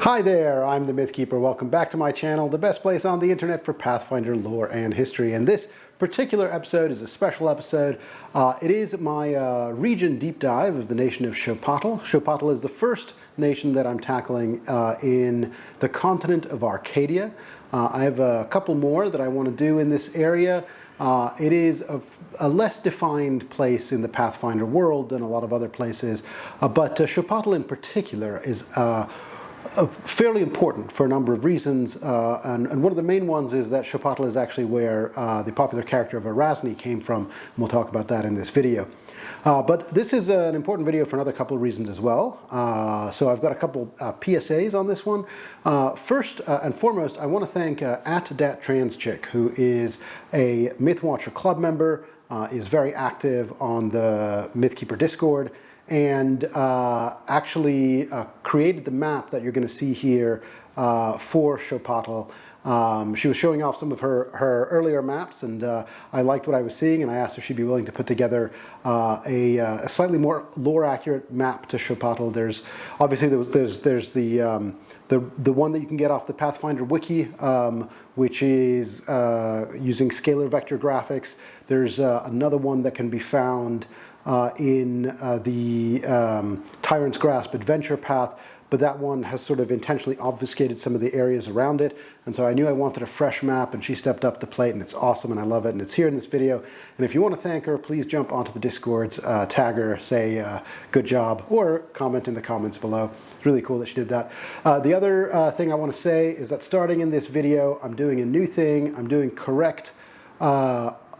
Hi there, I'm the Mythkeeper. Welcome back to my channel, the best place on the internet for Pathfinder lore and history. And this particular episode is a special episode. It is my region deep dive of the nation of Xopatl. Xopatl is the first nation that I'm tackling in the continent of Arcadia. I have a couple more that I want to do in this area. It is a less defined place in the Pathfinder world than a lot of other places, but Xopatl in particular is fairly important for a number of reasons, and one of the main ones is that Xopatl is actually where the popular character of Erasni came from, and we'll talk about that in this video. But this is an important video for another couple of reasons as well. So I've got a couple PSAs on this one. First and foremost, I want to thank @DatTransChick, who is a Mythwatcher Club member, is very active on the Mythkeeper Discord, and actually created the map that you're going to see here for Xopatl. She was showing off some of her earlier maps, and I liked what I was seeing, and I asked if she'd be willing to put together a slightly more lore-accurate map to Xopatl. There's obviously there's the one that you can get off the Pathfinder wiki, which is using scalar vector graphics. There's another one that can be found in the Tyrant's Grasp adventure path, but that one has sort of intentionally obfuscated some of the areas around it, and so I knew I wanted a fresh map, and she stepped up to the plate, and it's awesome, and I love it, and it's here in this video. And if you want to thank her, please jump onto the Discords, tag her, say good job, or comment in the comments below. It's really cool that she did that. The other thing I want to say is that starting in this video, I'm doing a new thing. I'm doing correct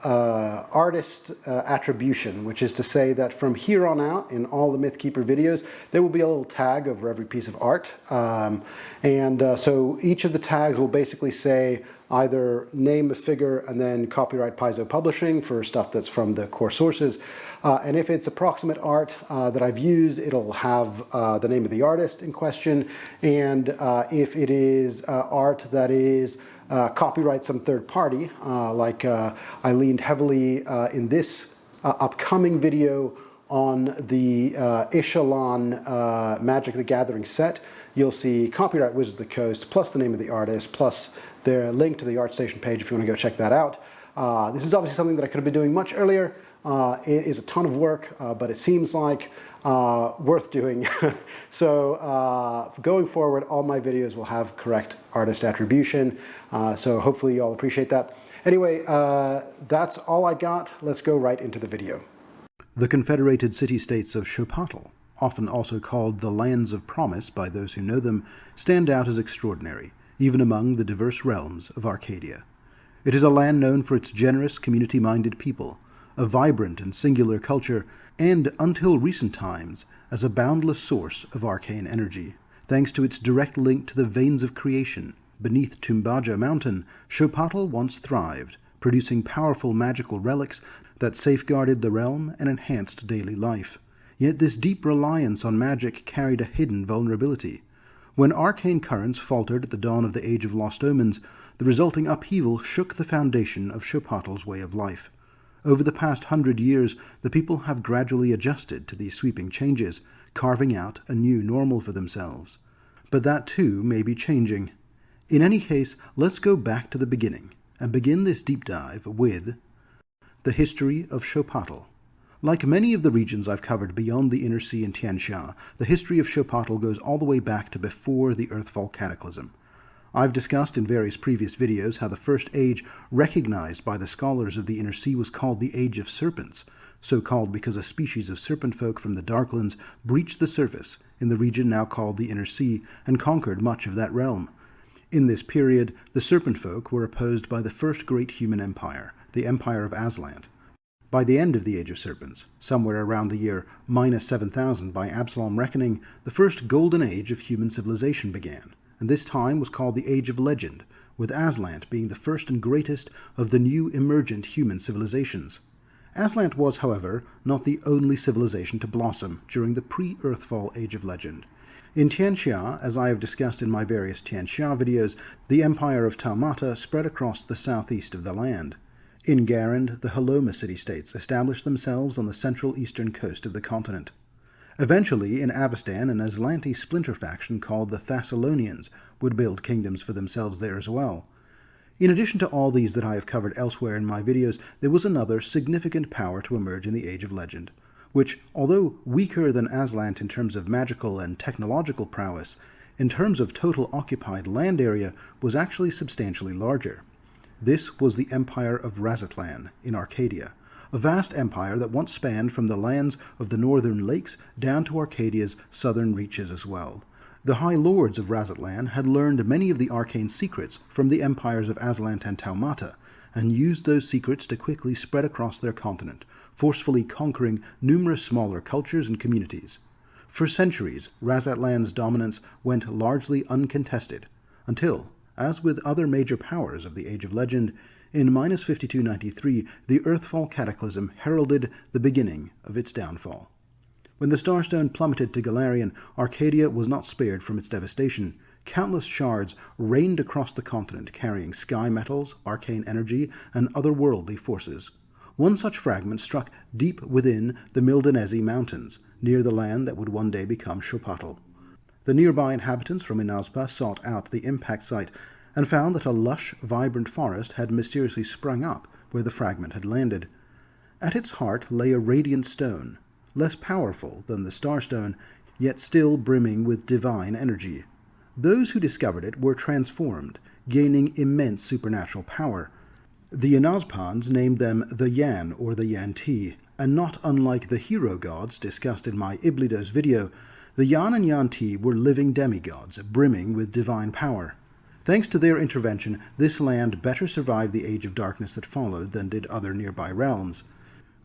artist attribution, which is to say that from here on out in all the Mythkeeper videos there will be a little tag over every piece of art, so each of the tags will basically say either name of figure and then copyright Paizo Publishing for stuff that's from the core sources, and if it's approximate art that I've used, it'll have the name of the artist in question, and if it is art that is copyright some third party, like I leaned heavily in this upcoming video on the Echelon Magic the Gathering set. You'll see copyright Wizards of the Coast, plus the name of the artist, plus their link to the ArtStation page if you want to go check that out. This is obviously something that I could have been doing much earlier. It is a ton of work, but it seems like worth doing. So going forward, all my videos will have correct artist attribution, so hopefully you all appreciate that. Anyway, that's all I got. Let's go right into the video. The Confederated City-States of Xopatl, often also called the Lands of Promise by those who know them, stand out as extraordinary, even among the diverse realms of Arcadia. It is a land known for its generous, community-minded people, a vibrant and singular culture, and, until recent times, as a boundless source of arcane energy. Thanks to its direct link to the veins of creation, beneath Tumbaja Mountain, Xopatl once thrived, producing powerful magical relics that safeguarded the realm and enhanced daily life. Yet this deep reliance on magic carried a hidden vulnerability. When arcane currents faltered at the dawn of the Age of Lost Omens, the resulting upheaval shook the foundation of Xopatl's way of life. Over the past 100 years, the people have gradually adjusted to these sweeping changes, carving out a new normal for themselves. But that too may be changing. In any case, let's go back to the beginning, and begin this deep dive with the history of Xopatl. Like many of the regions I've covered beyond the Inner Sea and Tianxia, the history of Xopatl goes all the way back to before the Earthfall Cataclysm. I've discussed in various previous videos how the first age recognized by the scholars of the Inner Sea was called the Age of Serpents, so called because a species of serpent folk from the Darklands breached the surface in the region now called the Inner Sea and conquered much of that realm. In this period, the serpent folk were opposed by the first great human empire, the Empire of Aslant. By the end of the Age of Serpents, somewhere around the year -7000 by Absalom reckoning, the first golden age of human civilization began, and this time was called the Age of Legend, with Aslant being the first and greatest of the new emergent human civilizations. Aslant was, however, not the only civilization to blossom during the pre-Earthfall Age of Legend. In Tianxia, as I have discussed in my various Tianxia videos, the Empire of Taumata spread across the southeast of the land. In Garand, the Haloma city-states established themselves on the central eastern coast of the continent. Eventually, in Avestan, an Aslanti splinter faction called the Thessalonians would build kingdoms for themselves there as well. In addition to all these that I have covered elsewhere in my videos, there was another significant power to emerge in the Age of Legend, which, although weaker than Aslant in terms of magical and technological prowess, in terms of total occupied land area was actually substantially larger. This was the Empire of Razatlan in Arcadia, a vast empire that once spanned from the lands of the northern lakes down to Arcadia's southern reaches as well. The High Lords of Razatlan had learned many of the arcane secrets from the empires of Aslant and Taumata, and used those secrets to quickly spread across their continent, forcefully conquering numerous smaller cultures and communities. For centuries, Razatlan's dominance went largely uncontested, until, as with other major powers of the Age of Legend, in minus 5293 the Earthfall Cataclysm heralded the beginning of its downfall. When the Starstone plummeted to Golarion, Arcadia was not spared from its devastation. Countless shards rained across the continent, carrying sky metals, arcane energy, and otherworldly forces. One such fragment struck deep within the Mildanesi Mountains, near the land that would one day become Xopatl. The nearby inhabitants from Inazpa sought out the impact site and found that a lush, vibrant forest had mysteriously sprung up where the fragment had landed. At its heart lay a radiant stone, less powerful than the Starstone, yet still brimming with divine energy. Those who discovered it were transformed, gaining immense supernatural power. The Inazpans named them the Yan or the Yanti, and not unlike the hero gods discussed in my Iblidos video, the Yan and Yanti were living demigods, brimming with divine power. Thanks to their intervention, this land better survived the Age of Darkness that followed than did other nearby realms.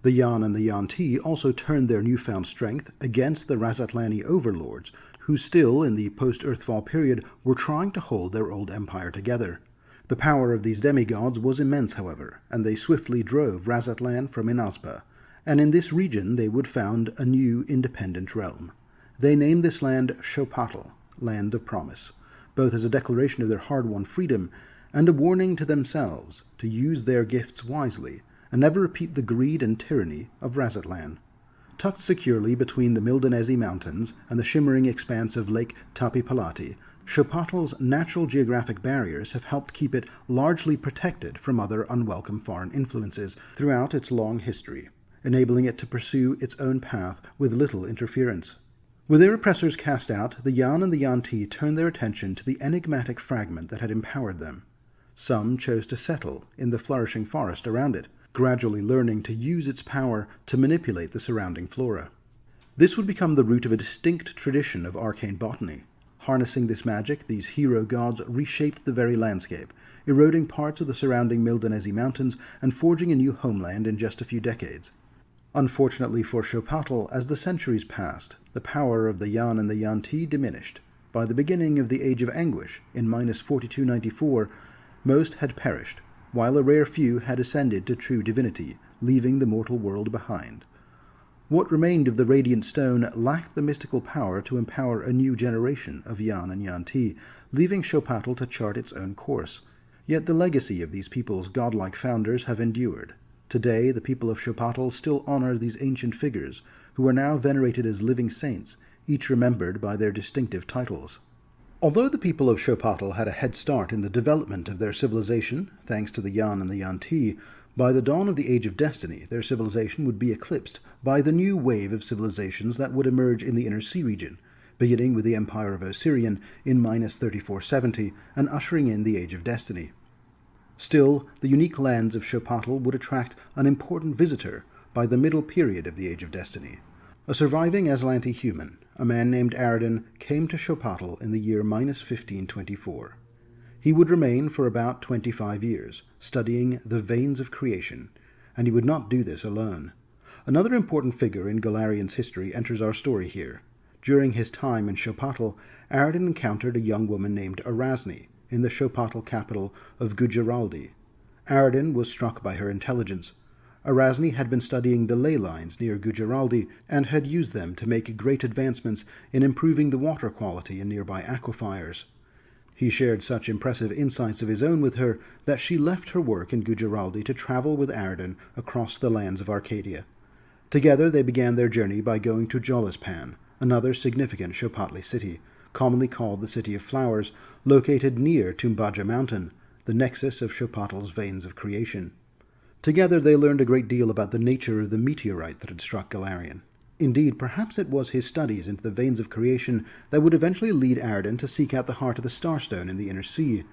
The Yan and the Yanti also turned their newfound strength against the Razatlani overlords, who still, in the post-Earthfall period, were trying to hold their old empire together. The power of these demigods was immense, however, and they swiftly drove Razatlan from Inazpa, and in this region they would found a new independent realm. They named this land Xopatl, Land of Promise, both as a declaration of their hard-won freedom and a warning to themselves to use their gifts wisely and never repeat the greed and tyranny of Razatlan. Tucked securely between the Mildanesi Mountains and the shimmering expanse of Lake Tapipalati, Xopatl's natural geographic barriers have helped keep it largely protected from other unwelcome foreign influences throughout its long history, enabling it to pursue its own path with little interference. With their oppressors cast out, the Yan and the Yanti turned their attention to the enigmatic fragment that had empowered them. Some chose to settle in the flourishing forest around it, gradually learning to use its power to manipulate the surrounding flora. This would become the root of a distinct tradition of arcane botany. Harnessing this magic, these hero gods reshaped the very landscape, eroding parts of the surrounding Mildanesi Mountains and forging a new homeland in just a few decades. Unfortunately for Xopatl, as the centuries passed, the power of the Yan and the Yanti diminished. By the beginning of the Age of Anguish, in minus 4294, most had perished, while a rare few had ascended to true divinity, leaving the mortal world behind. What remained of the Radiant Stone lacked the mystical power to empower a new generation of Yan and Yanti, leaving Xopatl to chart its own course. Yet the legacy of these people's godlike founders have endured. Today, the people of Xopatl still honor these ancient figures, who are now venerated as living saints, each remembered by their distinctive titles. Although the people of Xopatl had a head start in the development of their civilization, thanks to the Yan and the Yanti, by the dawn of the Age of Destiny, their civilization would be eclipsed by the new wave of civilizations that would emerge in the Inner Sea region, beginning with the Empire of Osirian in minus 3470 and ushering in the Age of Destiny. Still, the unique lands of Xopatl would attract an important visitor by the middle period of the Age of Destiny. A surviving Aslanti human, a man named Arcadian, came to Xopatl in the year minus 1524. He would remain for about 25 years, studying the veins of creation, and he would not do this alone. Another important figure in Golarion's history enters our story here. During his time in Xopatl, Arcadian encountered a young woman named Erasni in the Xopatl capital of Gujaraldi. Arcadian was struck by her intelligence. Erasni had been studying the ley lines near Gujaraldi and had used them to make great advancements in improving the water quality in nearby aquifers. He shared such impressive insights of his own with her that she left her work in Gujaraldi to travel with Arcadian across the lands of Arcadia. Together they began their journey by going to Jolizpan, another significant Xopatli city, commonly called the City of Flowers, located near Tumbaja Mountain, the nexus of Xopatl's veins of creation. Together they learned a great deal about the nature of the meteorite that had struck Galarian. Indeed, perhaps it was his studies into the veins of creation that would eventually lead Arcadian to seek out the heart of the Starstone in the Inner Sea.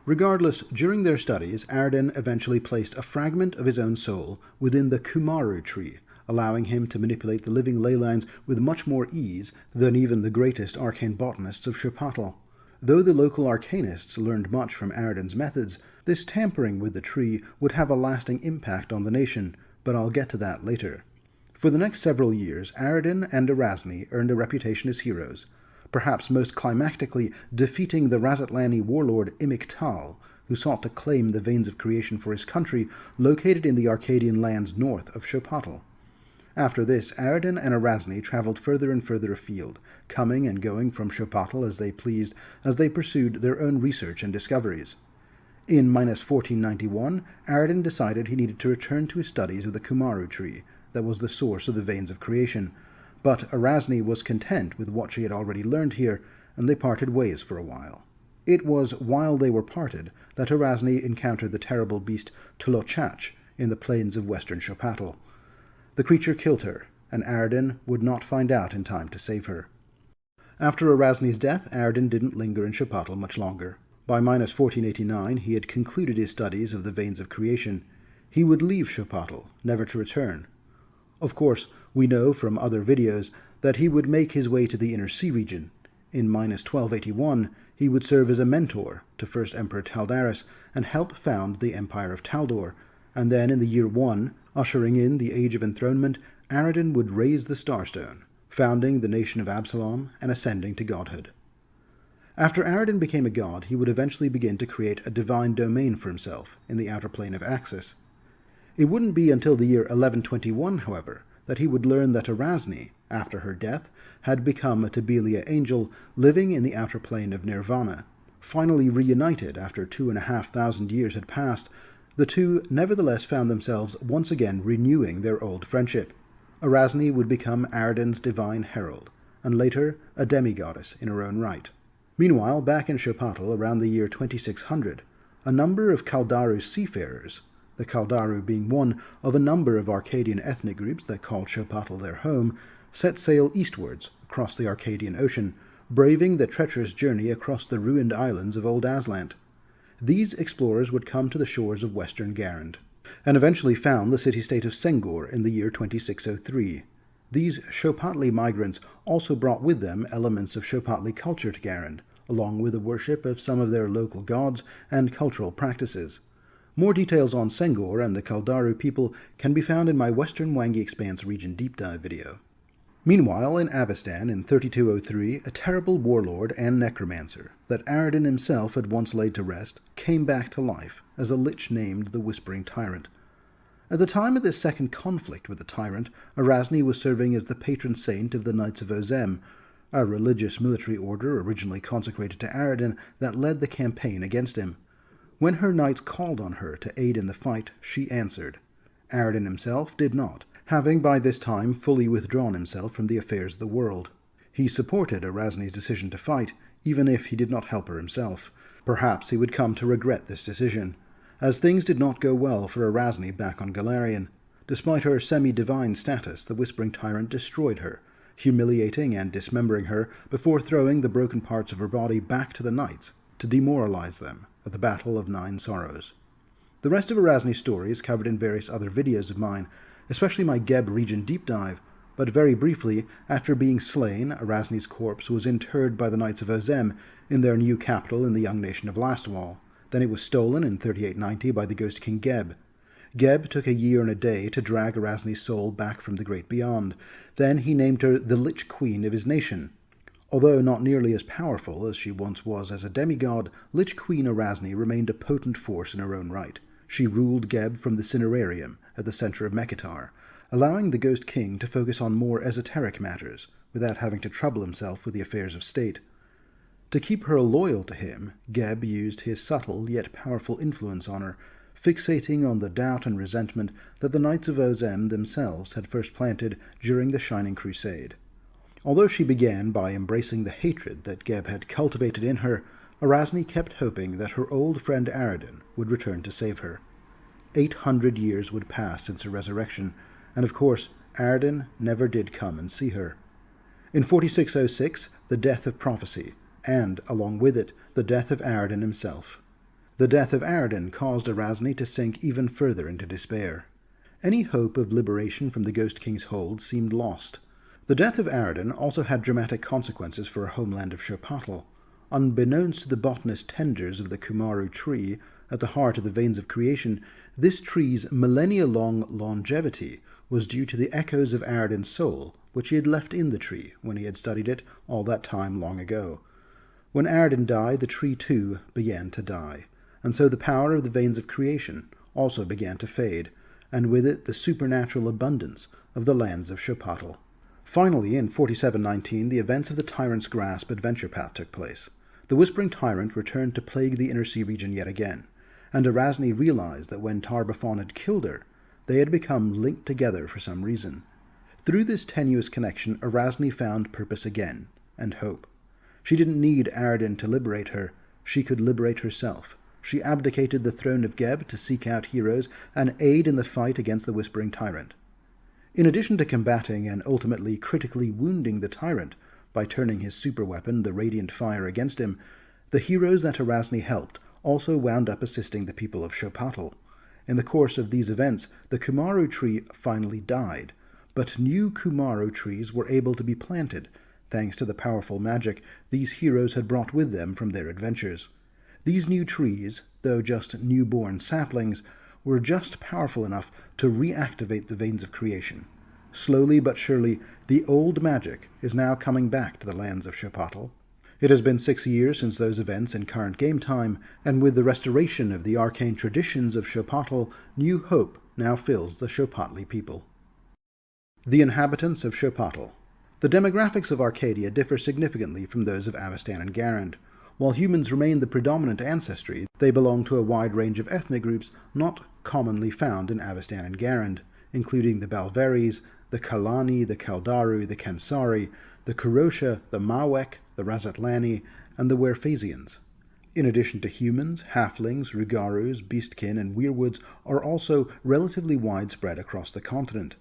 Regardless, during their studies, Arcadian eventually placed a fragment of his own soul within the Kumaru tree, allowing him to manipulate the living ley lines with much more ease than even the greatest arcane botanists of Xopatl. Though the local arcanists learned much from Arcadian's methods, this tampering with the tree would have a lasting impact on the nation, but I'll get to that later. For the next several years, Arcadian and Erasmi earned a reputation as heroes, perhaps most climactically defeating the Razatlani warlord Imik Tal, who sought to claim the veins of creation for his country located in the Arcadian lands north of Xopatl. After this, Arcadian and Erasmi traveled further and further afield, coming and going from Xopatl as they pleased as they pursued their own research and discoveries. In 1491, Arcadian decided he needed to return to his studies of the Kumaru tree, that was the source of the veins of creation, but Erasmi was content with what she had already learned here, and they parted ways for a while. It was while they were parted that Erasmi encountered the terrible beast Tlochach in the plains of western Xopatl. The creature killed her, and Arcadian would not find out in time to save her. After Erasmi's death, Arcadian didn't linger in Xopatl much longer. By 1489, he had concluded his studies of the veins of creation. He would leave Xopatl, never to return. Of course, we know from other videos that he would make his way to the Inner Sea region. In 1281, he would serve as a mentor to First Emperor Taldaris and help found the Empire of Taldor, and then in the year 1, ushering in the Age of Enthronement, Arcadian would raise the Starstone, founding the nation of Absalom and ascending to godhood. After Arcadian became a god, he would eventually begin to create a divine domain for himself in the outer plane of Axis. It wouldn't be until the year 1121, however, that he would learn that Erasmi, after her death, had become a Tabelia angel living in the outer plane of Nirvana. Finally reunited after 2,500 years had passed, the two nevertheless found themselves once again renewing their old friendship. Erasmi would become Arcadian's divine herald, and later a demigoddess in her own right. Meanwhile, back in Xopatl around the year 2600, a number of Kaldaru seafarers, the Kaldaru being one of a number of Arcadian ethnic groups that called Xopatl their home, set sail eastwards across the Arcadian Ocean, braving the treacherous journey across the ruined islands of Old Aslant. These explorers would come to the shores of western Garand, and eventually found the city-state of Sengor in the year 2603. These Xopatli migrants also brought with them elements of Xopatli culture to Garand, along with the worship of some of their local gods and cultural practices. More details on Sengor and the Kaldaru people can be found in my Western Wangi Expanse region deep dive video. Meanwhile, in Avestan in 3203, a terrible warlord and necromancer that Arcadian himself had once laid to rest came back to life as a lich named the Whispering Tyrant. At the time of this second conflict with the Tyrant, Erasmi was serving as the patron saint of the Knights of Ozem, a religious military order originally consecrated to Arcadian that led the campaign against him. When her knights called on her to aid in the fight, she answered. Arcadian himself did not, having by this time fully withdrawn himself from the affairs of the world. He supported Erasmi's decision to fight, even if he did not help her himself. Perhaps he would come to regret this decision, as things did not go well for Erasmi back on Galarian. Despite her semi-divine status, the Whispering Tyrant destroyed her, humiliating and dismembering her before throwing the broken parts of her body back to the knights to demoralize them at the Battle of Nine Sorrows. The rest of Erasmi's story is covered in various other videos of mine, especially my Geb region deep dive, but very briefly, after being slain, Erasmi's corpse was interred by the Knights of Ozem in their new capital in the young nation of Lastwall. Then it was stolen in 3890 by the Ghost King Geb. Geb took a year and a day to drag Erasmi's soul back from the Great Beyond. Then he named her the Lich Queen of his nation. Although not nearly as powerful as she once was as a demigod, Lich Queen Erasmi remained a potent force in her own right. She ruled Geb from the Cinerarium at the center of Mekitar, allowing the Ghost King to focus on more esoteric matters, without having to trouble himself with the affairs of state. To keep her loyal to him, Geb used his subtle yet powerful influence on her, fixating on the doubt and resentment that the Knights of Ozem themselves had first planted during the Shining Crusade. Although she began by embracing the hatred that Geb had cultivated in her, Erasni kept hoping that her old friend Aradin would return to save her. 800 years would pass since her resurrection, and of course, Aradin never did come and see her. In 4606, the death of prophecy, and, along with it, the death of Aradin himself. The death of Aradin caused Erasni to sink even further into despair. Any hope of liberation from the Ghost King's hold seemed lost. The death of Aradin also had dramatic consequences for her homeland of Xopatl. Unbeknownst to the botanist tenders of the Kumaru tree, at the heart of the veins of creation, this tree's millennia-long longevity was due to the echoes of Aradin's soul, which he had left in the tree when he had studied it all that time long ago. When Aradin died, the tree too began to die, and so the power of the veins of creation also began to fade, and with it the supernatural abundance of the lands of Xopatl. Finally, in 4719, the events of the Tyrant's Grasp adventure path took place. The Whispering Tyrant returned to plague the Inner Sea region yet again, and Erasni realized that when Tar-Baphon had killed her, they had become linked together for some reason. Through this tenuous connection, Erasni found purpose again, and hope. She didn't need Aradin to liberate her. She could liberate herself. She abdicated the throne of Geb to seek out heroes and aid in the fight against the Whispering Tyrant. In addition to combating and ultimately critically wounding the Tyrant by turning his superweapon, the Radiant Fire, against him, the heroes that Erasni helped also wound up assisting the people of Xopatl. In the course of these events, the Kumaru tree finally died, but new Kumaru trees were able to be planted, thanks to the powerful magic these heroes had brought with them from their adventures. These new trees, though just newborn saplings, were just powerful enough to reactivate the veins of creation. Slowly but surely, the old magic is now coming back to the lands of Xopatl. It has been 6 years since those events in current game time, and with the restoration of the arcane traditions of Xopatl, new hope now fills the Xopatli people. The inhabitants of Xopatl. The demographics of Arcadia differ significantly from those of Avestan and Garand. While humans remain the predominant ancestry, they belong to a wide range of ethnic groups not commonly found in Avestan and Garand, including the Balveris, the Kalani, the Kaldaru, the Kansari, the Kurosha, the Mawek, the Razatlani, and the Werphasians. In addition to humans, halflings, Rugarus, beastkin, and weirwoods are also relatively widespread across the continent.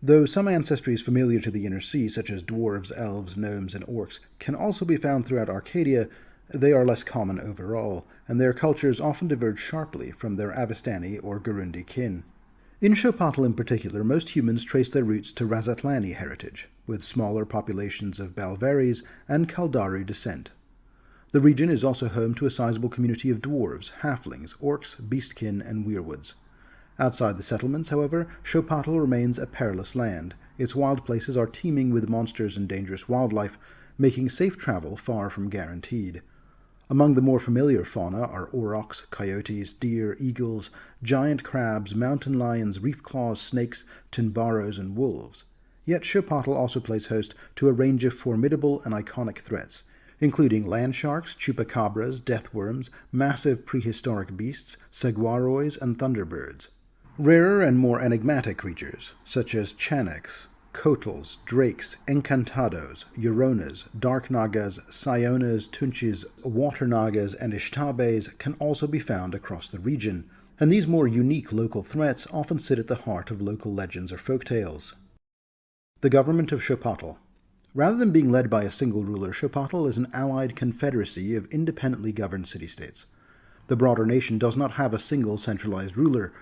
Though some ancestries familiar to the Inner Sea, such as dwarves, elves, gnomes, and orcs, can also be found throughout Arcadia, they are less common overall, and their cultures often diverge sharply from their Avestani or Garundi kin. In Xopatl in particular, most humans trace their roots to Razatlani heritage, with smaller populations of Balveris and Kaldaru descent. The region is also home to a sizable community of dwarves, halflings, orcs, beastkin, and weirwoods. Outside the settlements, however, Xopatl remains a perilous land. Its wild places are teeming with monsters and dangerous wildlife, making safe travel far from guaranteed. Among the more familiar fauna are aurochs, coyotes, deer, eagles, giant crabs, mountain lions, reef claws, snakes, timbaros, and wolves. Yet Xopatl also plays host to a range of formidable and iconic threats, including land sharks, chupacabras, deathworms, massive prehistoric beasts, saguarois, and thunderbirds. Rarer and more enigmatic creatures, such as chaneks, kotls, drakes, encantados, euronas, dark nagas, sionas, tunchis, water nagas, and ishtabes can also be found across the region, and these more unique local threats often sit at the heart of local legends or folktales. The government of Xopatl. Rather than being led by a single ruler, Xopatl is an allied confederacy of independently governed city-states. The broader nation does not have a single centralized ruler.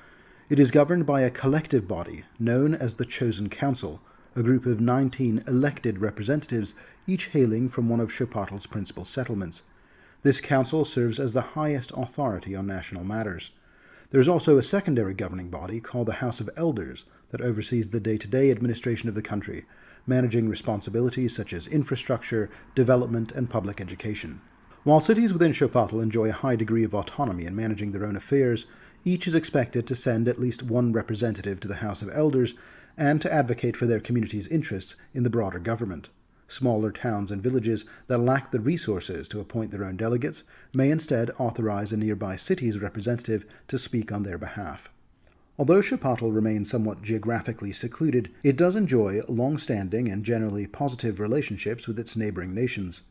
It is governed by a collective body known as the Chosen Council, a group of 19 elected representatives, each hailing from one of Xopatl's principal settlements. This council serves as the highest authority on national matters. There is also a secondary governing body called the House of Elders that oversees the day-to-day administration of the country, managing responsibilities such as infrastructure, development, and public education. While cities within Xopatl enjoy a high degree of autonomy in managing their own affairs, each is expected to send at least one representative to the House of Elders and to advocate for their community's interests in the broader government. Smaller towns and villages that lack the resources to appoint their own delegates may instead authorize a nearby city's representative to speak on their behalf. Although Xopatl remains somewhat geographically secluded, it does enjoy long-standing and generally positive relationships with its neighboring nations.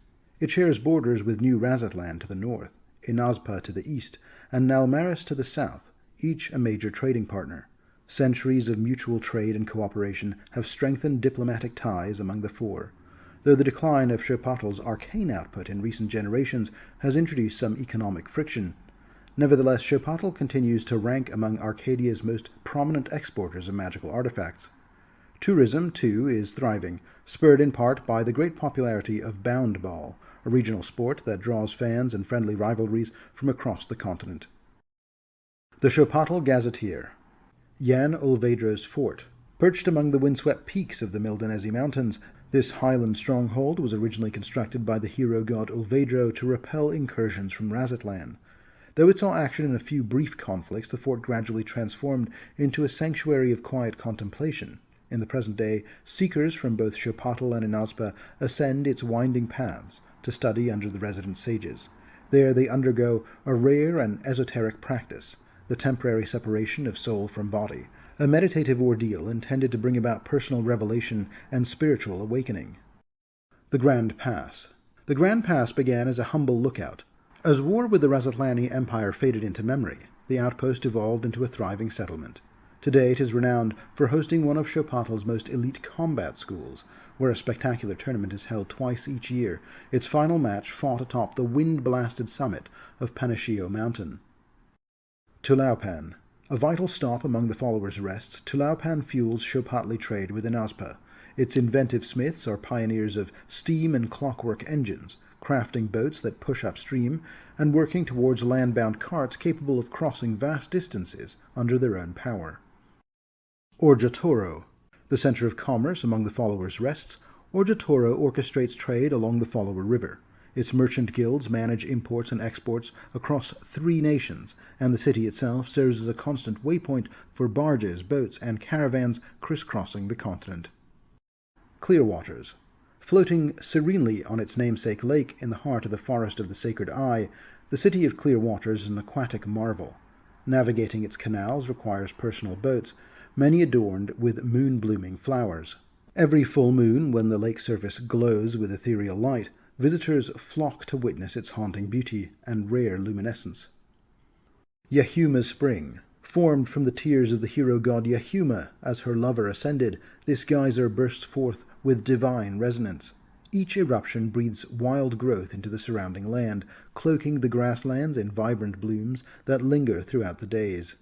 It shares borders with New Razatlan to the north, Inazpa to the east, and Nalmaris to the south, each a major trading partner. Centuries of mutual trade and cooperation have strengthened diplomatic ties among the four, though the decline of Xopatl's arcane output in recent generations has introduced some economic friction. Nevertheless, Xopatl continues to rank among Arcadia's most prominent exporters of magical artifacts. Tourism, too, is thriving, spurred in part by the great popularity of Bound Ball, a regional sport that draws fans and friendly rivalries from across the continent. The Xopatl Gazetteer. Jan Ulvedro's fort. Perched among the windswept peaks of the Mildanesi Mountains, this highland stronghold was originally constructed by the hero god Ulvedro to repel incursions from Razatlan. Though it saw action in a few brief conflicts, the fort gradually transformed into a sanctuary of quiet contemplation. In the present day, seekers from both Xopatl and Inazpa ascend its winding paths to study under the resident sages. There they undergo a rare and esoteric practice, the temporary separation of soul from body, a meditative ordeal intended to bring about personal revelation and spiritual awakening. The Grand Pass. The Grand Pass began as a humble lookout. As war with the Razatlani Empire faded into memory, the outpost evolved into a thriving settlement. Today it is renowned for hosting one of Xopatl's most elite combat schools, where a spectacular tournament is held twice each year, its final match fought atop the wind-blasted summit of Panashio Mountain. Tyrant. A vital stop among the followers' rests, Tyrant fuels Xopatli trade with Inazpa. Its inventive smiths are pioneers of steam and clockwork engines, crafting boats that push upstream and working towards land-bound carts capable of crossing vast distances under their own power. Orjatoro. The center of commerce among the followers' rests, Orjatoro orchestrates trade along the Follower River. Its merchant guilds manage imports and exports across 3 nations, and the city itself serves as a constant waypoint for barges, boats, and caravans crisscrossing the continent. Clearwaters. Floating serenely on its namesake lake in the heart of the Forest of the Sacred Eye, the city of Clearwaters is an aquatic marvel. Navigating its canals requires personal boats, many adorned with moon-blooming flowers. Every full moon, when the lake surface glows with ethereal light, visitors flock to witness its haunting beauty and rare luminescence. Yahuma's Spring. Formed from the tears of the hero god Yahuma as her lover ascended, this geyser bursts forth with divine resonance. Each eruption breathes wild growth into the surrounding land, cloaking the grasslands in vibrant blooms that linger throughout the days.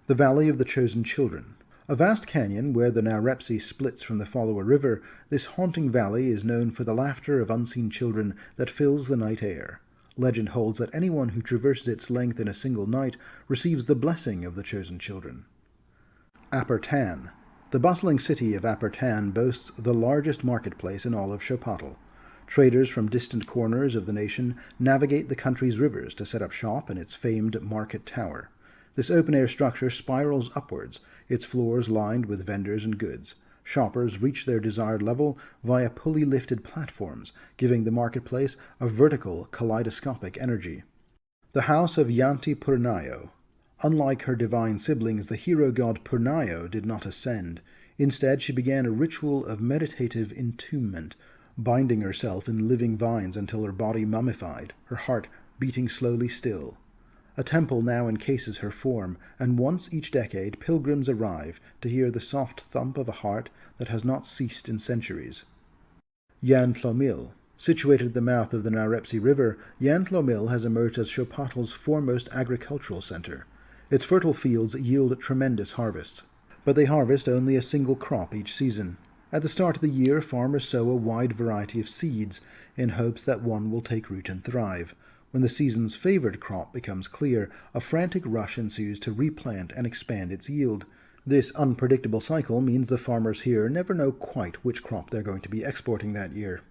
The Valley of the Chosen Children. A vast canyon where the Naurepsi splits from the Follower River, this haunting valley is known for the laughter of unseen children that fills the night air. Legend holds that anyone who traverses its length in a single night receives the blessing of the Chosen Children. Apertan. The bustling city of Apertan boasts the largest marketplace in all of Xopatl. Traders from distant corners of the nation navigate the country's rivers to set up shop in its famed market tower. This open-air structure spirals upwards, its floors lined with vendors and goods. Shoppers reach their desired level via pulley-lifted platforms, giving the marketplace a vertical, kaleidoscopic energy. The house of Yanti Purnayo. Unlike her divine siblings, the hero god Purnayo did not ascend. Instead, she began a ritual of meditative entombment, binding herself in living vines until her body mummified, her heart beating slowly still. A temple now encases her form, and once each decade pilgrims arrive to hear the soft thump of a heart that has not ceased in centuries. Yan Tlomil. Situated at the mouth of the Naurepsi River, Yan Tlomil has emerged as Xopatl's foremost agricultural center. Its fertile fields yield tremendous harvests, but they harvest only a single crop each season. At the start of the year, farmers sow a wide variety of seeds in hopes that one will take root and thrive. When the season's favored crop becomes clear, a frantic rush ensues to replant and expand its yield. This unpredictable cycle means the farmers here never know quite which crop they're going to be exporting that year.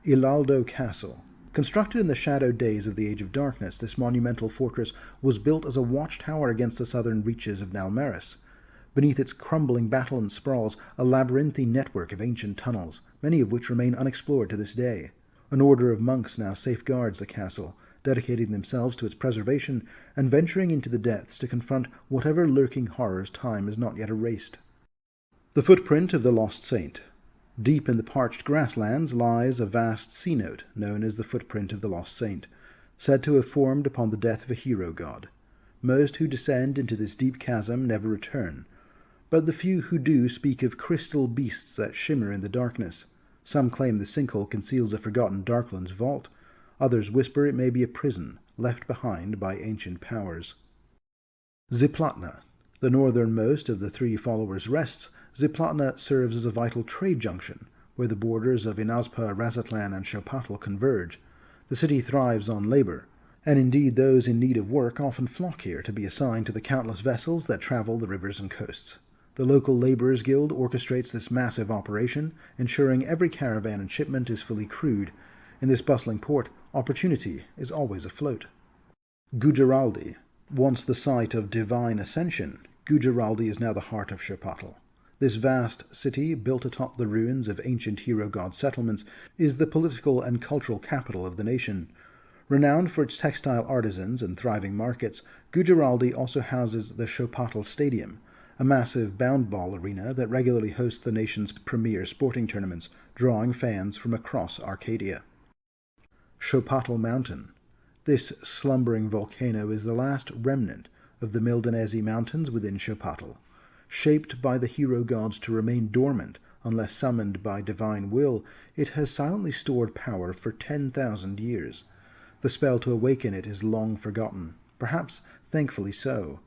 Ilaldo Castle. Constructed in the shadowed days of the Age of Darkness, this monumental fortress was built as a watchtower against the southern reaches of Nalmaris. Beneath its crumbling battlement sprawls a labyrinthine network of ancient tunnels, many of which remain unexplored to this day. An order of monks now safeguards the castle, dedicating themselves to its preservation and venturing into the depths to confront whatever lurking horrors time has not yet erased. The footprint of the lost saint. Deep in the parched grasslands lies a vast sea note known as the footprint of the lost saint, said to have formed upon the death of a hero god. Most who descend into this deep chasm never return, but the few who do speak of crystal beasts that shimmer in the darkness. Some claim the sinkhole conceals a forgotten Darklands vault. Others whisper it may be a prison left behind by ancient powers. Xopatl, the northernmost of the three followers' rests, Xopatl serves as a vital trade junction, where the borders of Inazpa, Razatlan, and Xopatl converge. The city thrives on labor, and indeed those in need of work often flock here to be assigned to the countless vessels that travel the rivers and coasts. The local laborers' guild orchestrates this massive operation, ensuring every caravan and shipment is fully crewed. In this bustling port, opportunity is always afloat. Gujaraldi. Once the site of divine ascension, Gujaraldi is now the heart of Xopatl. This vast city, built atop the ruins of ancient hero-god settlements, is the political and cultural capital of the nation. Renowned for its textile artisans and thriving markets, Gujaraldi also houses the Xopatl Stadium, a massive bound-ball arena that regularly hosts the nation's premier sporting tournaments, drawing fans from across Arcadia. Xopatl Mountain. This slumbering volcano is the last remnant of the Mildanesi Mountains within Xopatl. Shaped by the hero gods to remain dormant unless summoned by divine will, it has silently stored power for 10,000 years. The spell to awaken it is long forgotten, perhaps thankfully so.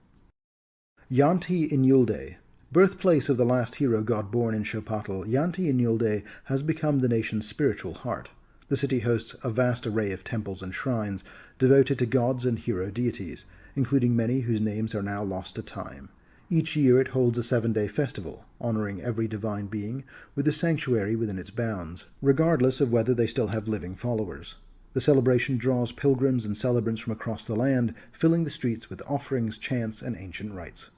Yanti Inyulde. Birthplace of the last hero god born in Xopatl, Yanti Inyulde has become the nation's spiritual heart. The city hosts a vast array of temples and shrines devoted to gods and hero deities, including many whose names are now lost to time. Each year it holds a 7-day festival, honoring every divine being, with a sanctuary within its bounds, regardless of whether they still have living followers. The celebration draws pilgrims and celebrants from across the land, filling the streets with offerings, chants, and ancient rites.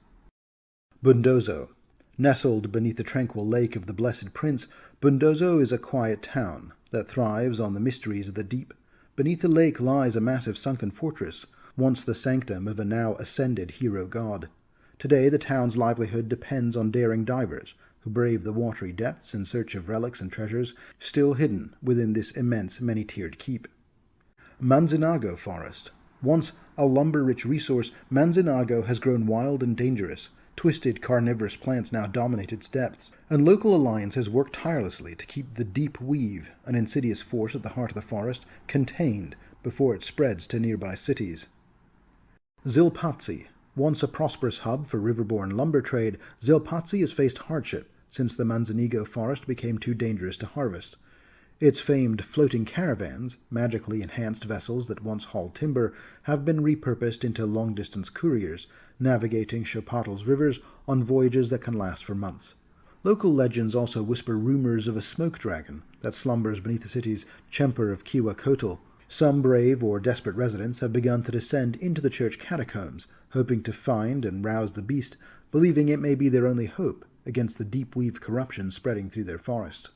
Bundozo. Nestled beneath the tranquil lake of the Blessed Prince, Bundozo is a quiet town that thrives on the mysteries of the deep. Beneath the lake lies a massive sunken fortress, once the sanctum of a now ascended hero god. Today the town's livelihood depends on daring divers, who brave the watery depths in search of relics and treasures still hidden within this immense many-tiered keep. Manzanago Forest. Once a lumber-rich resource, Manzanago has grown wild and dangerous. Twisted carnivorous plants now dominate its depths, and local alliance has worked tirelessly to keep the deep weave, an insidious force at the heart of the forest, contained before it spreads to nearby cities. Xilpatzi. Once a prosperous hub for riverborne lumber trade, Xilpatzi has faced hardship since the Manzanigo forest became too dangerous to harvest. Its famed floating caravans, magically enhanced vessels that once hauled timber, have been repurposed into long-distance couriers, navigating Xopatl's rivers on voyages that can last for months. Local legends also whisper rumors of a smoke dragon that slumbers beneath the city's Chemper of Kiwa-Kotal. Some brave or desperate residents have begun to descend into the church catacombs, hoping to find and rouse the beast, believing it may be their only hope against the deep-weave corruption spreading through their forest.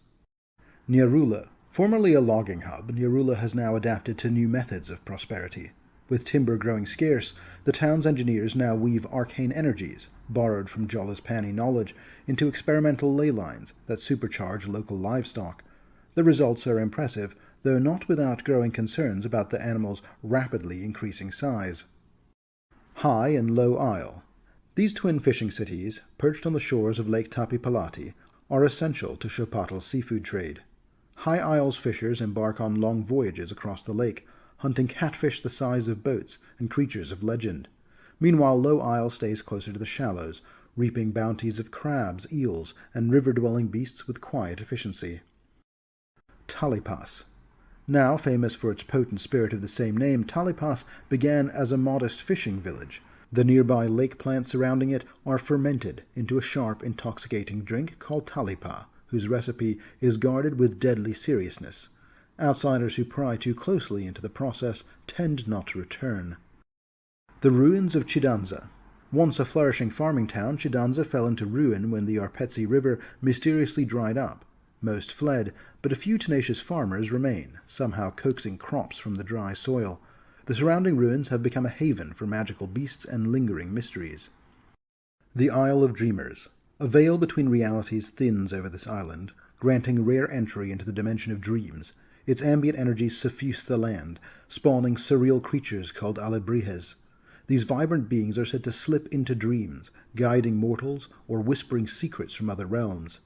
Nyarula. Formerly a logging hub, Nyarula has now adapted to new methods of prosperity. With timber growing scarce, the town's engineers now weave arcane energies, borrowed from Jolispani knowledge, into experimental ley lines that supercharge local livestock. The results are impressive, though not without growing concerns about the animal's rapidly increasing size. High and Low Isle. These twin fishing cities, perched on the shores of Lake Tapipalati, are essential to Xopatl's seafood trade. High Isle's fishers embark on long voyages across the lake, hunting catfish the size of boats and creatures of legend. Meanwhile, Low Isle stays closer to the shallows, reaping bounties of crabs, eels, and river-dwelling beasts with quiet efficiency. Talipas. Now famous for its potent spirit of the same name, Talipas began as a modest fishing village. The nearby lake plants surrounding it are fermented into a sharp, intoxicating drink called Talipa, whose recipe is guarded with deadly seriousness. Outsiders who pry too closely into the process tend not to return. The ruins of Chidanza. Once a flourishing farming town, Chidanza fell into ruin when the Arpetsi River mysteriously dried up. Most fled, but a few tenacious farmers remain, somehow coaxing crops from the dry soil. The surrounding ruins have become a haven for magical beasts and lingering mysteries. The Isle of Dreamers. A veil between realities thins over this island, granting rare entry into the dimension of dreams. Its ambient energies suffuse the land, spawning surreal creatures called alebrijes. These vibrant beings are said to slip into dreams, guiding mortals or whispering secrets from other realms.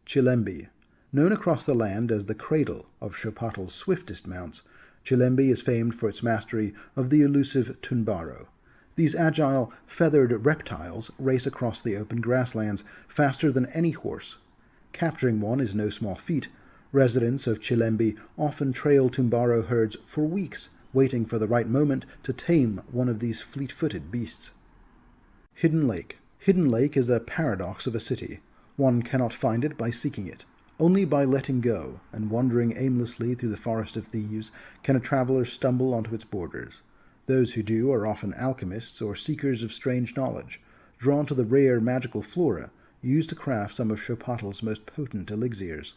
Chilembi. Known across the land as the cradle of Xopatl's swiftest mounts, Chilembi is famed for its mastery of the elusive Tunbaro. These agile, feathered reptiles race across the open grasslands faster than any horse. Capturing one is no small feat. Residents of Chilembi often trail Tumbaro herds for weeks, waiting for the right moment to tame one of these fleet-footed beasts. Hidden Lake. Hidden Lake is a paradox of a city. One cannot find it by seeking it. Only by letting go and wandering aimlessly through the forest of thieves can a traveler stumble onto its borders. Those who do are often alchemists or seekers of strange knowledge, drawn to the rare magical flora used to craft some of Xopatl's most potent elixirs.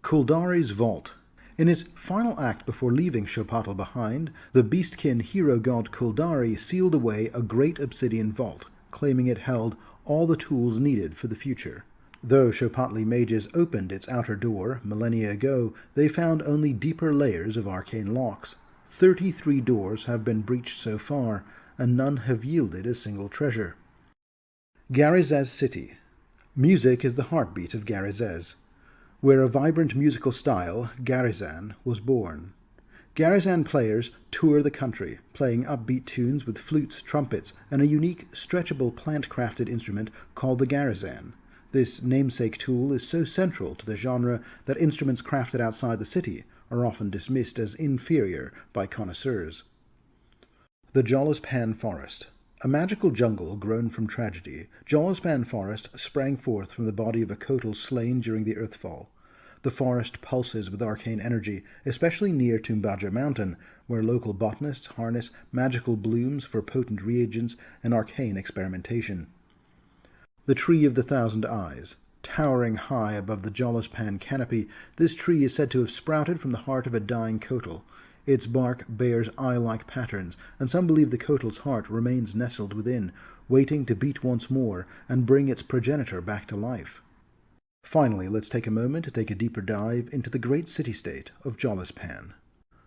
Kuldari's Vault. In his final act before leaving Xopatl behind, the beastkin hero god Kuldari sealed away a great obsidian vault, claiming it held all the tools needed for the future. Though Xopatli mages opened its outer door millennia ago, they found only deeper layers of arcane locks. 33 doors have been breached so far, and none have yielded a single treasure. Garizez City. Music is the heartbeat of Garizez, where a vibrant musical style, Garizan, was born. Garizan players tour the country, playing upbeat tunes with flutes, trumpets, and a unique, stretchable plant-crafted instrument called the Garizan. This namesake tool is so central to the genre that instruments crafted outside the city are often dismissed as inferior by connoisseurs. The Jolizpan Forest. A magical jungle grown from tragedy, Jolizpan Forest sprang forth from the body of a Xopatl slain during the Earthfall. The forest pulses with arcane energy, especially near Tumbaja Mountain, where local botanists harness magical blooms for potent reagents and arcane experimentation. The Tree of the Thousand Eyes. Towering high above the Jolizpan canopy, this tree is said to have sprouted from the heart of a dying Xopatl. Its bark bears eye-like patterns, and some believe the Xopatl's heart remains nestled within, waiting to beat once more and bring its progenitor back to life. Finally, let's take a moment to take a deeper dive into the great city-state of Jolizpan.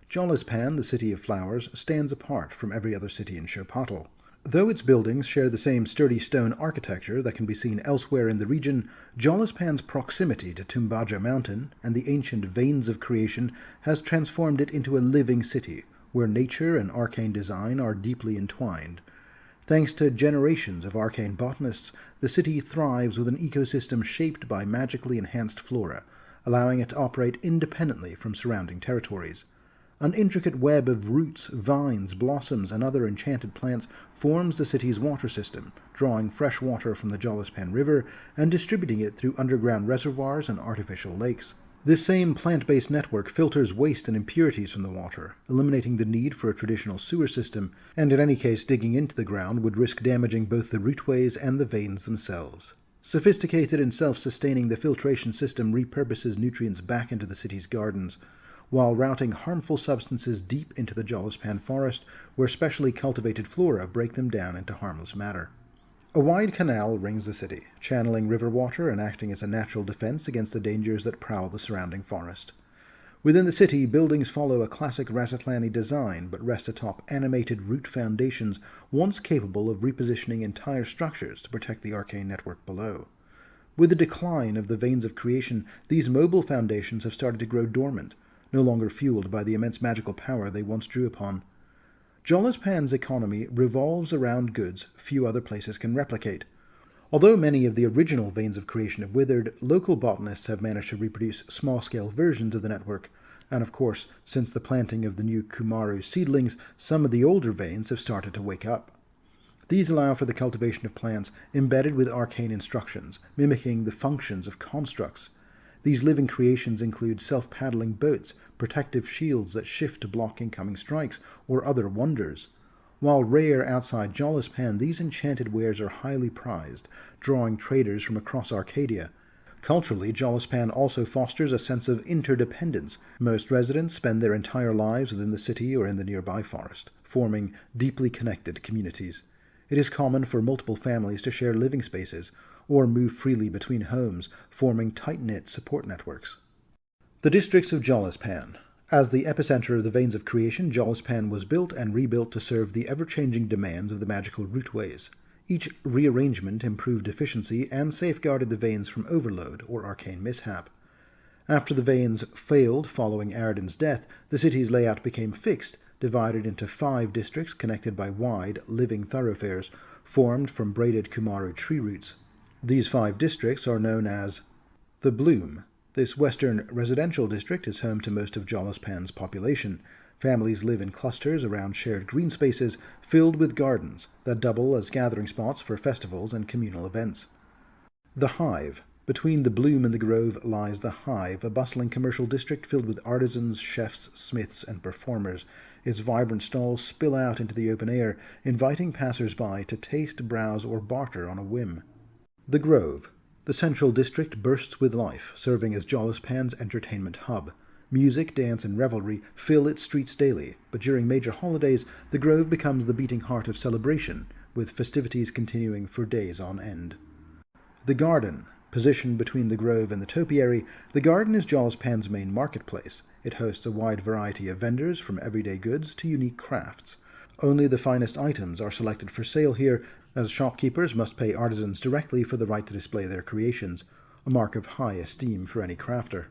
Jolizpan, the City of Flowers, stands apart from every other city in Xopatl. Though its buildings share the same sturdy stone architecture that can be seen elsewhere in the region, Jolizpan's proximity to Tumbaja Mountain and the ancient veins of creation has transformed it into a living city, where nature and arcane design are deeply entwined. Thanks to generations of arcane botanists, the city thrives with an ecosystem shaped by magically enhanced flora, allowing it to operate independently from surrounding territories. An intricate web of roots, vines, blossoms, and other enchanted plants forms the city's water system, drawing fresh water from the Jolizpan River and distributing it through underground reservoirs and artificial lakes. This same plant-based network filters waste and impurities from the water, eliminating the need for a traditional sewer system, and in any case digging into the ground would risk damaging both the rootways and the veins themselves. Sophisticated and self-sustaining, the filtration system repurposes nutrients back into the city's gardens, while routing harmful substances deep into the Jolizpan forest, where specially cultivated flora break them down into harmless matter. A wide canal rings the city, channeling river water and acting as a natural defense against the dangers that prowl the surrounding forest. Within the city, buildings follow a classic Razatlani design, but rest atop animated root foundations once capable of repositioning entire structures to protect the arcane network below. With the decline of the veins of creation, these mobile foundations have started to grow dormant, no longer fueled by the immense magical power they once drew upon. Jolizpan's economy revolves around goods few other places can replicate. Although many of the original veins of creation have withered, local botanists have managed to reproduce small-scale versions of the network, and of course, since the planting of the new Kumaru seedlings, some of the older veins have started to wake up. These allow for the cultivation of plants embedded with arcane instructions, mimicking the functions of constructs. These living creations include self-paddling boats, protective shields that shift to block incoming strikes, or other wonders. While rare outside Jolizpan, these enchanted wares are highly prized, drawing traders from across Arcadia. Culturally, Jolizpan also fosters a sense of interdependence. Most residents spend their entire lives within the city or in the nearby forest, forming deeply connected communities. It is common for multiple families to share living spaces or move freely between homes, forming tight-knit support networks. The districts of Jolizpan. As the epicenter of the Veins of Creation, Jolizpan was built and rebuilt to serve the ever-changing demands of the magical routeways. Each rearrangement improved efficiency and safeguarded the veins from overload or arcane mishap. After the veins failed following Aridin's death, the city's layout became fixed, divided into 5 districts connected by wide, living thoroughfares formed from braided Kumaru tree roots. These 5 districts are known as the Bloom. This western residential district is home to most of Jolizpan's population. Families live in clusters around shared green spaces filled with gardens that double as gathering spots for festivals and communal events. The Hive. Between the Bloom and the Grove lies the Hive, a bustling commercial district filled with artisans, chefs, smiths, and performers. Its vibrant stalls spill out into the open air, inviting passers-by to taste, browse, or barter on a whim. The Grove. The central district bursts with life, serving as Jolizpan's entertainment hub. Music, dance, and revelry fill its streets daily, but during major holidays, the Grove becomes the beating heart of celebration, with festivities continuing for days on end. The Garden. Positioned between the Grove and the topiary, the Garden is Jolizpan's main marketplace. It hosts a wide variety of vendors, from everyday goods to unique crafts. Only the finest items are selected for sale here, as shopkeepers must pay artisans directly for the right to display their creations, a mark of high esteem for any crafter.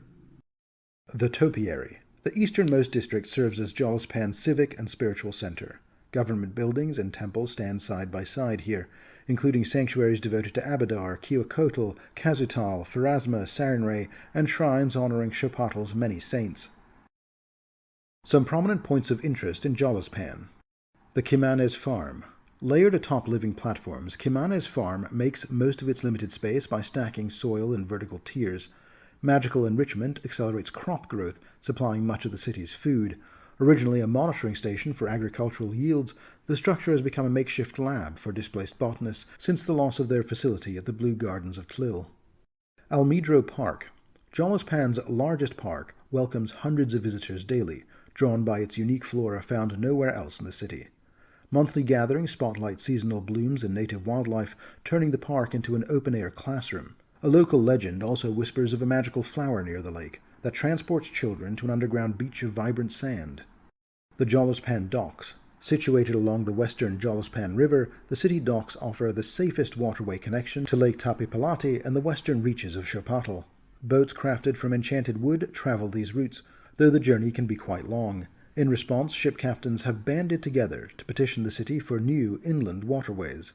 The Topiary. The easternmost district serves as Jolizpan's civic and spiritual center. Government buildings and temples stand side by side here, including sanctuaries devoted to Abadar, Xopatl, Kazutal, Pharasma, Sarenrae, and shrines honoring Xopatl's many saints. Some prominent points of interest in Jolizpan. The Quimanes Farm. Layered atop living platforms, Quimanes Farm makes most of its limited space by stacking soil in vertical tiers. Magical enrichment accelerates crop growth, supplying much of the city's food. Originally a monitoring station for agricultural yields, the structure has become a makeshift lab for displaced botanists since the loss of their facility at the Blue Gardens of Tlil. Almedro Park. Jolizpan's largest park welcomes hundreds of visitors daily, drawn by its unique flora found nowhere else in the city. Monthly gatherings spotlight seasonal blooms and native wildlife, turning the park into an open-air classroom. A local legend also whispers of a magical flower near the lake that transports children to an underground beach of vibrant sand. The Jolizpan Docks. Situated along the western Jolizpan River, the city docks offer the safest waterway connection to Lake Tapipalati and the western reaches of Xopatl. Boats crafted from enchanted wood travel these routes, though the journey can be quite long. In response, ship captains have banded together to petition the city for new inland waterways.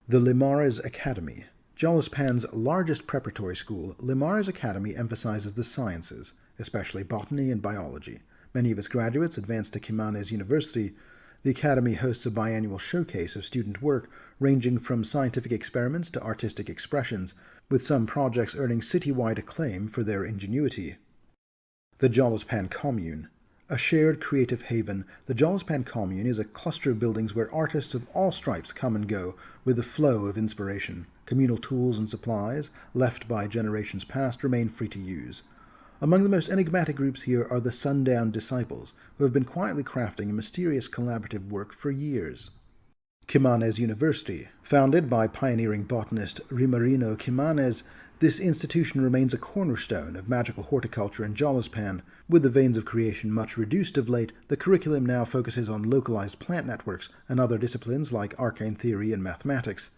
The Limares Academy. Jolizpan's largest preparatory school, Limares Academy emphasizes the sciences, especially botany and biology. Many of its graduates advance to Quimanes University. The academy hosts a biannual showcase of student work, ranging from scientific experiments to artistic expressions, with some projects earning citywide acclaim for their ingenuity. The Jolizpan Commune. A shared creative haven, the Jolizpan Commune is a cluster of buildings where artists of all stripes come and go with the flow of inspiration. Communal tools and supplies, left by generations past, remain free to use. Among the most enigmatic groups here are the Sundown Disciples, who have been quietly crafting a mysterious collaborative work for years. Quimanes University. Founded by pioneering botanist Rimarino Quimanes, this institution remains a cornerstone of magical horticulture in Jolizpan. With the Veins of Creation much reduced of late, the curriculum now focuses on localized plant networks and other disciplines like arcane theory and mathematics.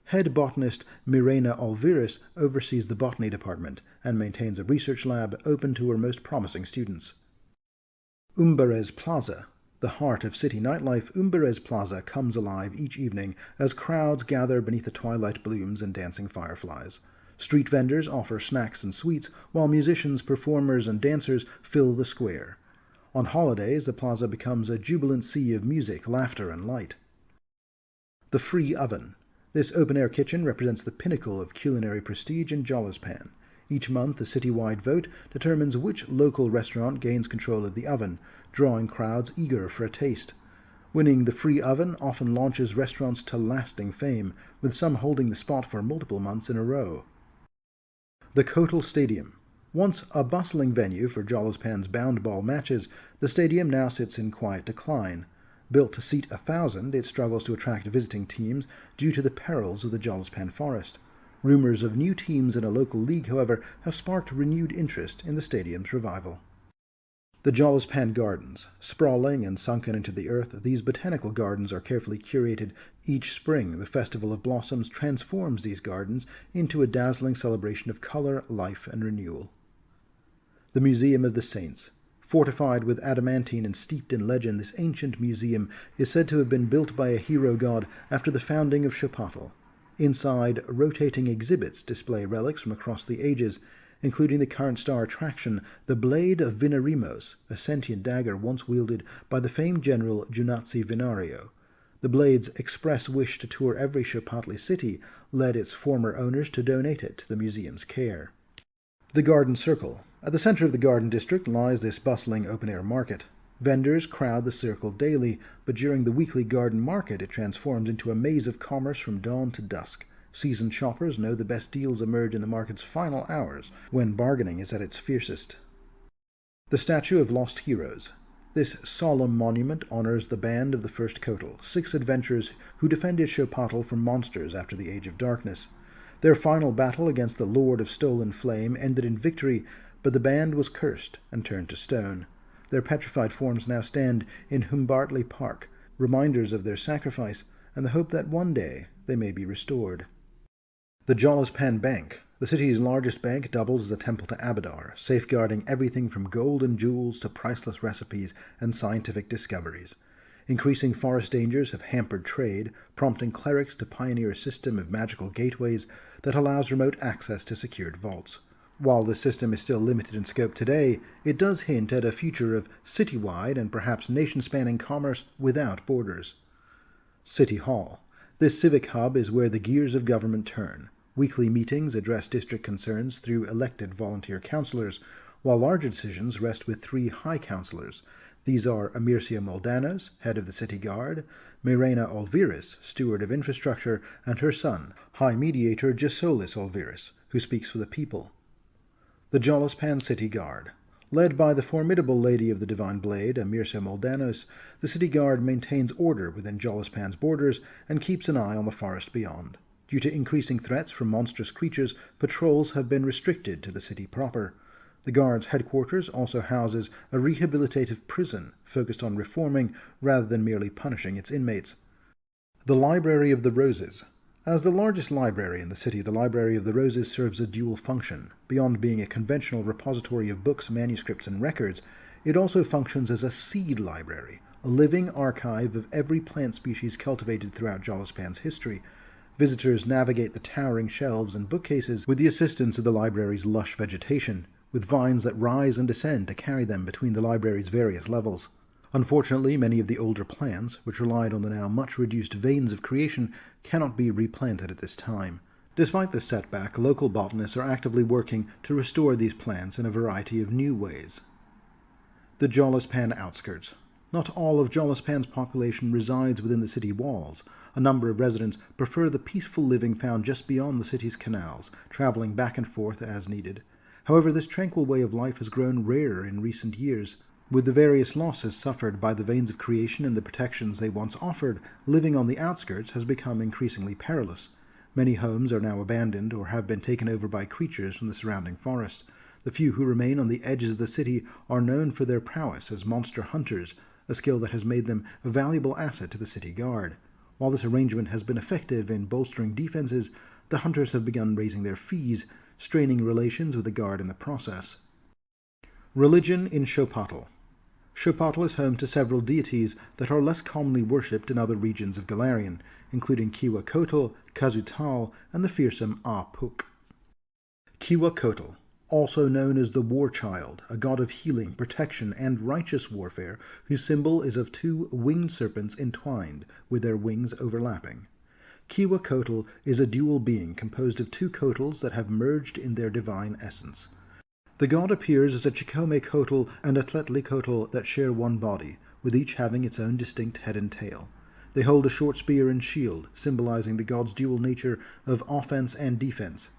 Head botanist Mirena Alviris oversees the botany department and maintains a research lab open to her most promising students. Umbarez Plaza. The heart of city nightlife, Umbarez Plaza comes alive each evening as crowds gather beneath the twilight blooms and dancing fireflies. Street vendors offer snacks and sweets, while musicians, performers, and dancers fill the square. On holidays, the plaza becomes a jubilant sea of music, laughter, and light. The Free Oven. This open-air kitchen represents the pinnacle of culinary prestige in Jolizpan. Each month, a citywide vote determines which local restaurant gains control of the oven, drawing crowds eager for a taste. Winning the free oven often launches restaurants to lasting fame, with some holding the spot for multiple months in a row. The Xopatl Stadium. Once a bustling venue for Jolizpan's bound ball matches, the stadium now sits in quiet decline. Built to seat 1,000, it struggles to attract visiting teams due to the perils of the Jolizpan forest. Rumors of new teams in a local league, however, have sparked renewed interest in the stadium's revival. The Jolizpan Gardens. Sprawling and sunken into the earth, these botanical gardens are carefully curated. Each spring, the Festival of Blossoms transforms these gardens into a dazzling celebration of color, life, and renewal. The Museum of the Saints. Fortified with adamantine and steeped in legend, this ancient museum is said to have been built by a hero god after the founding of Xopatl. Inside, rotating exhibits display relics from across the ages, including the current star attraction, the Blade of Vinarimos, a sentient dagger once wielded by the famed general Junatsi Vinario. The blade's express wish to tour every Xopatli city led its former owners to donate it to the museum's care. The Garden Circle. At the center of the Garden District lies this bustling open-air market. Vendors crowd the circle daily, but during the weekly garden market it transforms into a maze of commerce from dawn to dusk. Seasoned shoppers know the best deals emerge in the market's final hours, when bargaining is at its fiercest. The Statue of Lost Heroes. This solemn monument honors the band of the first Xopatl, 6 adventurers who defended Xopatl from monsters after the Age of Darkness. Their final battle against the Lord of Stolen Flame ended in victory, but the band was cursed and turned to stone. Their petrified forms now stand in Xopatl Park, reminders of their sacrifice and the hope that one day they may be restored. The Jolizpan Bank. The city's largest bank doubles as a temple to Abadar, safeguarding everything from gold and jewels to priceless recipes and scientific discoveries. Increasing forest dangers have hampered trade, prompting clerics to pioneer a system of magical gateways that allows remote access to secured vaults. While this system is still limited in scope today, it does hint at a future of citywide and perhaps nation-spanning commerce without borders. City Hall. This civic hub is where the gears of government turn. Weekly meetings address district concerns through elected volunteer councillors, while larger decisions rest with 3 high councillors. These are Amircia Moldanos, head of the City Guard, Mirena Olviris, steward of infrastructure, and her son, High Mediator Jasolis Olviris, who speaks for the people. The Jolizpan City Guard. Led by the formidable Lady of the Divine Blade, Amircia Moldanos, the City Guard maintains order within Jolizpan's borders and keeps an eye on the forest beyond. Due to increasing threats from monstrous creatures, patrols have been restricted to the city proper. The Guard's headquarters also houses a rehabilitative prison focused on reforming rather than merely punishing its inmates. The Library of the Roses. As the largest library in the city, the Library of the Roses serves a dual function. Beyond being a conventional repository of books, manuscripts, and records, it also functions as a seed library, a living archive of every plant species cultivated throughout Jolizpan's history. Visitors navigate the towering shelves and bookcases with the assistance of the library's lush vegetation, with vines that rise and descend to carry them between the library's various levels. Unfortunately, many of the older plants, which relied on the now much reduced veins of creation, cannot be replanted at this time. Despite this setback, local botanists are actively working to restore these plants in a variety of new ways. The Jolizpan Outskirts. Not all of Jolizpan's population resides within the city walls. A number of residents prefer the peaceful living found just beyond the city's canals, traveling back and forth as needed. However, this tranquil way of life has grown rarer in recent years. With the various losses suffered by the veins of creation and the protections they once offered, living on the outskirts has become increasingly perilous. Many homes are now abandoned or have been taken over by creatures from the surrounding forest. The few who remain on the edges of the city are known for their prowess as monster hunters, a skill that has made them a valuable asset to the city guard. While this arrangement has been effective in bolstering defenses, the hunters have begun raising their fees, straining relations with the guard in the process. Religion in Xopatl. Xopatl is home to several deities that are less commonly worshipped in other regions of Galarian, including Xopatl, Xopatl, and the fearsome Apuk. Xopatl, also known as the War Child, a god of healing, protection, and righteous warfare, whose symbol is of 2 winged serpents entwined, with their wings overlapping. Xopatl is a dual being composed of 2 Xopatls that have merged in their divine essence. The god appears as a Chikome Xopatl and a Tletlixopatl that share one body, with each having its own distinct head and tail. They hold a short spear and shield, symbolizing the god's dual nature of offense and defense.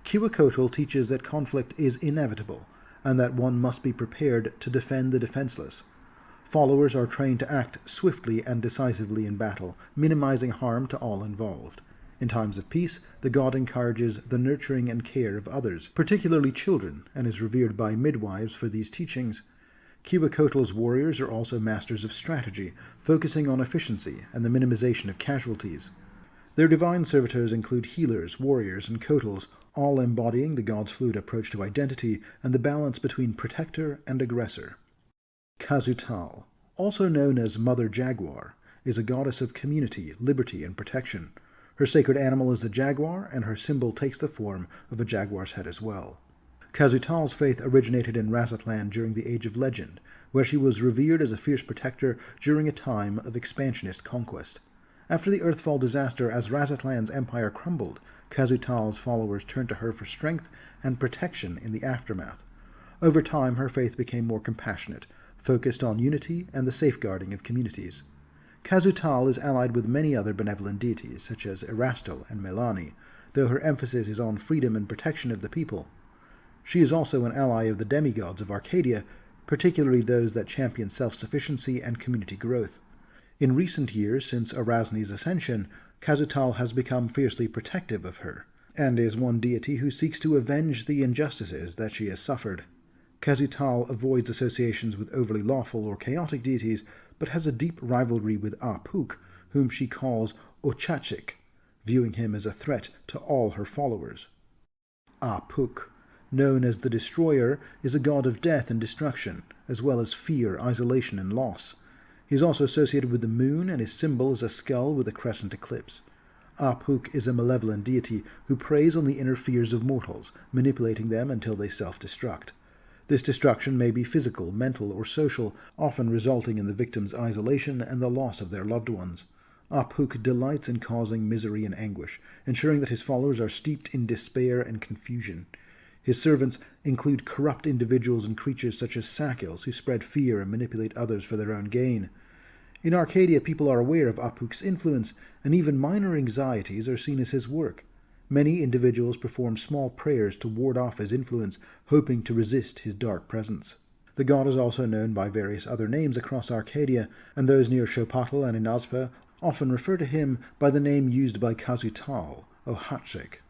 Xopatl teaches that conflict is inevitable, and that one must be prepared to defend the defenseless. Followers are trained to act swiftly and decisively in battle, minimizing harm to all involved. In times of peace, the god encourages the nurturing and care of others, particularly children, and is revered by midwives for these teachings. Xopatl's warriors are also masters of strategy, focusing on efficiency and the minimization of casualties. Their divine servitors include healers, warriors, and Kotls, all embodying the god's fluid approach to identity and the balance between protector and aggressor. Xopatl, also known as Mother Jaguar, is a goddess of community, liberty, and protection. Her sacred animal is the jaguar, and her symbol takes the form of a jaguar's head as well. Xopatl's faith originated in Razatlan during the Age of Legend, where she was revered as a fierce protector during a time of expansionist conquest. After the Earthfall disaster, as Razatlan's empire crumbled, Xopatl's followers turned to her for strength and protection in the aftermath. Over time, her faith became more compassionate, focused on unity and the safeguarding of communities. Xopatl is allied with many other benevolent deities, such as Erastil and Melani, though her emphasis is on freedom and protection of the people. She is also an ally of the demigods of Arcadia, particularly those that champion self-sufficiency and community growth. In recent years, since Erasni's ascension, Xopatl has become fiercely protective of her, and is one deity who seeks to avenge the injustices that she has suffered. Xopatl avoids associations with overly lawful or chaotic deities, but has a deep rivalry with Apuk, whom she calls Ochachik, viewing him as a threat to all her followers. Apuk, known as the Destroyer, is a god of death and destruction, as well as fear, isolation, and loss. He is also associated with the moon, and his symbol is a skull with a crescent eclipse. Apuk is a malevolent deity who preys on the inner fears of mortals, manipulating them until they self-destruct. This destruction may be physical, mental, or social, often resulting in the victim's isolation and the loss of their loved ones. Apuk delights in causing misery and anguish, ensuring that his followers are steeped in despair and confusion. His servants include corrupt individuals and creatures such as Sakils, who spread fear and manipulate others for their own gain. In Arcadia, people are aware of Apuk's influence, and even minor anxieties are seen as his work. Many individuals perform small prayers to ward off his influence, hoping to resist his dark presence. The god is also known by various other names across Arcadia, and those near Xopatl and Inazpa often refer to him by the name used by Xopatl, Ochachik.